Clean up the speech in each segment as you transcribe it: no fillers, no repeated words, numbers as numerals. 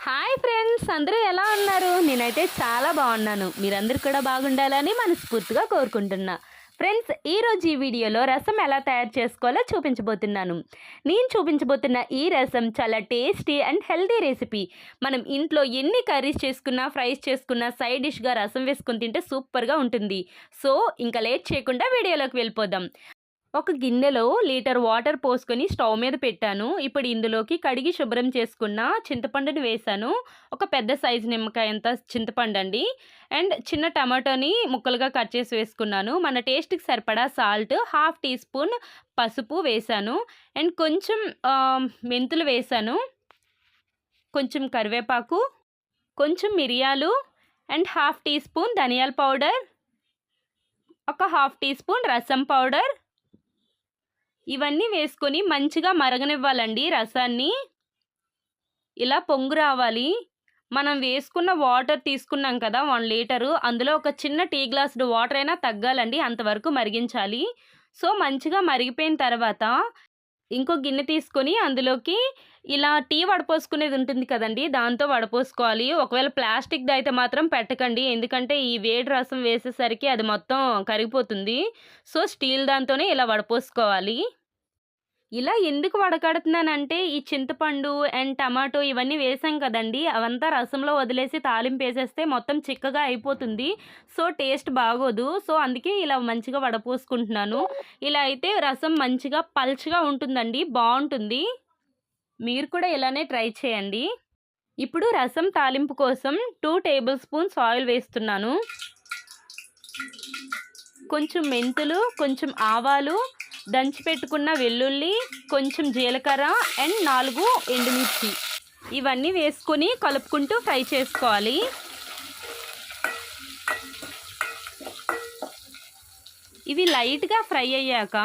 Hi friends, అందరూ ఎలా ఉన్నారు? నేనైతే చాలా బాగున్నాను. మీరందరూ కూడా బాగుండాలని మనస్ఫూర్తిగా కోరుకుంటున్నా. ఫ్రెండ్స్, ఈరోజు ఈ వీడియోలో రసం ఎలా తయారు చేసుకోవాలో చూపించబోతున్నాను. నేను చూపించబోతున్న ఈ రసం చాలా టేస్టీ అండ్ హెల్తీ రెసిపీ. మనం ఇంట్లో ఎన్ని కర్రీస్ చేసుకున్నా, ఫ్రైస్ చేసుకున్నా, సైడ్ డిష్గా రసం వేసుకొని తింటే సూపర్గా ఉంటుంది. సో ఇంకా లేట్ చేయకుండా వీడియోలోకి వెళ్ళిపోదాం. ఒక గిన్నెలో లీటర్ వాటర్ పోసుకొని స్టవ్ మీద పెట్టాను. ఇప్పుడు ఇందులోకి కడిగి శుభ్రం చేసుకున్న చింతపండుని వేసాను. ఒక పెద్ద సైజు నిమ్మకాయ అంత చింతపండు అండి. అండ్ చిన్న టమాటోని ముక్కలుగా కట్ చేసి వేసుకున్నాను. మన టేస్ట్కి సరిపడా సాల్ట్, హాఫ్ టీ స్పూన్ పసుపు వేసాను. అండ్ కొంచెం మెంతులు వేసాను, కొంచెం కరివేపాకు, కొంచెం మిరియాలు, అండ్ హాఫ్ టీ స్పూన్ ధనియాల పౌడర్, ఒక హాఫ్ టీ స్పూన్ రసం పౌడర్. ఇవన్నీ వేసుకొని మంచిగా మరగనివ్వాలండి రసాన్ని. ఇలా పొంగు రావాలి. మనం వేసుకున్న వాటర్ తీసుకున్నాం కదా 1 లీటరు, అందులో ఒక చిన్న టీ గ్లాసుడు వాటర్ అయినా తగ్గాలండి, అంతవరకు మరిగించాలి. సో మంచిగా మరిగిపోయిన తర్వాత ఇంకో గిన్నె తీసుకొని అందులోకి ఇలా టీ వడపోసుకునేది ఉంటుంది కదండి, దాంతో వడపోసుకోవాలి. ఒకవేళ ప్లాస్టిక్ది అయితే మాత్రం పెట్టకండి, ఎందుకంటే ఈ వేడి రసం వేసేసరికి అది మొత్తం కరిగిపోతుంది. సో స్టీల్ దాంతోనే ఇలా వడపోసుకోవాలి. ఇలా ఎందుకు వడకడుతున్నానంటే ఈ చింతపండు అండ్ టమాటో ఇవన్నీ వేసాం కదండి, అవంతా రసంలో వదిలేసి తాలింపు వేసేస్తే మొత్తం చిక్కగా అయిపోతుంది. సో టేస్ట్ బాగోదు. సో అందుకే ఇలా మంచిగా వడపోసుకుంటున్నాను. ఇలా అయితే రసం మంచిగా పల్చగా ఉంటుందండి, బాగుంటుంది. మీరు కూడా ఇలానే ట్రై చేయండి. ఇప్పుడు రసం తాలింపు కోసం 2 టేబుల్ స్పూన్స్ ఆయిల్ వేస్తున్నాను. కొంచెం మెంతులు, కొంచెం ఆవాలు, దంచి పెట్టుకున్న వెల్లుల్లి, కొంచెం జీలకర్ర అండ్ 4 ఎండుమిర్చి ఇవన్నీ వేసుకొని కలుపుకుంటూ ఫ్రై చేసుకోవాలి. ఇవి లైట్గా ఫ్రై అయ్యాక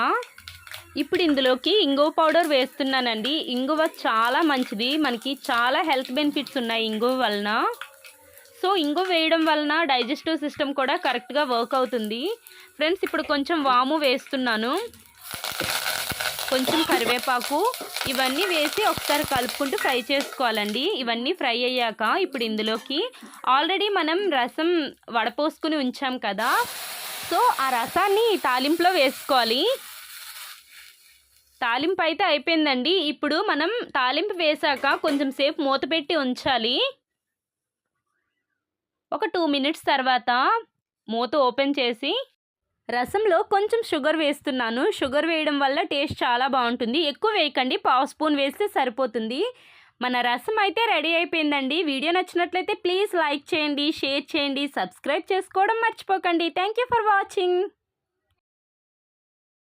ఇప్పుడు ఇందులోకి ఇంగువ పౌడర్ వేస్తున్నానండి. ఇంగువ చాలా మంచిది, మనకి చాలా హెల్త్ బెనిఫిట్స్ ఉన్నాయి ఇంగువ వలన. సో ఇంగువ వేయడం వలన డైజెస్టివ్ సిస్టమ్ కూడా కరెక్ట్గా వర్క్ అవుతుంది. ఫ్రెండ్స్, ఇప్పుడు కొంచెం వాము వేస్తున్నాను, కొంచెం కరివేపాకు, ఇవన్నీ వేసి ఒకసారి కలుపుకుంటూ ఫ్రై చేసుకోవాలండి. ఇవన్నీ ఫ్రై అయ్యాక ఇప్పుడు ఇందులోకి ఆల్రెడీ మనం రసం వడపోసుకుని ఉంచాం కదా, సో ఆ రసాన్ని తాలింపులో వేసుకోవాలి. తాలింపు అయితే అయిపోయిందండి. ఇప్పుడు మనం తాలింపు వేసాక కొంచెం సేపు మూత పెట్టి ఉంచాలి. ఒక 2 మినిట్స్ తర్వాత మూత ఓపెన్ చేసి రసంలో కొంచెం షుగర్ వేస్తున్నాను. షుగర్ వేయడం వల్ల టేస్ట్ చాలా బాగుంటుంది. ఎక్కువ వేయకండి, 1/2 స్పూన్ వేస్తే సరిపోతుంది. మన రసం అయితే రెడీ అయిపోయిందండి. వీడియో నచ్చినట్లయితే ప్లీజ్ లైక్ చేయండి, షేర్ చేయండి, సబ్స్క్రైబ్ చేసుకోవడం మర్చిపోకండి. Thank you for watching.